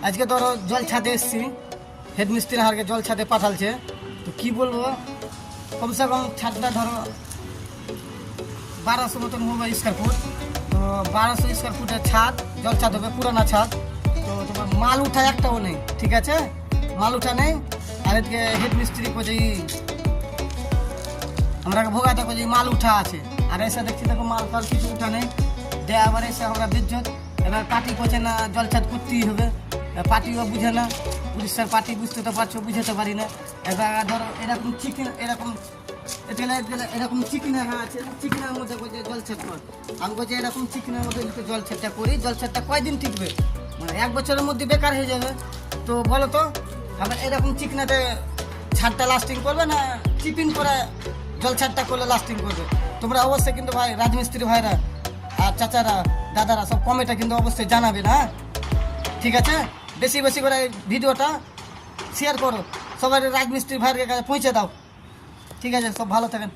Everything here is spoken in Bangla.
আজকে ধরো জল ছাদে এসছি, হেডমিস্ত্রি হারকে জল ছাদে পাঠালছে। তো কি বলবো, কমসে কম ছাদটা ধরো 1200 মতন হবে স্কোয়ার ফুট। তো 1200 স্কোয়ার ফুটের ছাদ, জল ছাদ হবে, পুরানা ছাদ। তো তোমার মাল উঠা একটাও নেই, ঠিক আছে, মাল উঠা নেই। আর এদিকে হেডমিস্ত্রি কোচে আমরা ভোগাতে কোচে মাল উঠা আছে, আর এসে দেখছি দেখো মাল ফাল কিছু উঠা নেই। দেয়া আবার এসে আমরা বিদ্যুৎ এবার পার্টি করছে না, জল ছাদ করতেই হবে। পার্টিও বুঝে না, উড়িষ্যার পার্টি বুঝতে তো পারছো, বুঝতে পারি না। এবার ধরো এরকম চিকেন, এরকম এরকম চিকেনা আছে, চিকেনের মধ্যে বলছে জল ছাদ কর। আমি বলছি এরকম চিকেনের মধ্যে যদি জল ছাদটা করি, জল ছাদটা কয়দিন টিকবে? মানে 1 বছরের মধ্যে বেকার হয়ে যাবে। তো বলো তো, আবার এরকম চিকনাতে ছাদটা লাস্টিং করবে না চিপিন করে জল ছাদটা করলে লাস্টিং করবে? তোমরা অবশ্যই কিন্তু ভাই রাজমিস্ত্রি ভাইরা আর চাচারা দাদারা সব কমেন্টে কিন্তু অবশ্যই জানাবে না, ঠিক আছে? বেশি বেশি করে ভিডিওটা শেয়ার করো, সবাই রাজমিস্ত্রি ভাইয়ের কাছে পৌঁছে দাও, ঠিক আছে? সব ভালো থাকেন।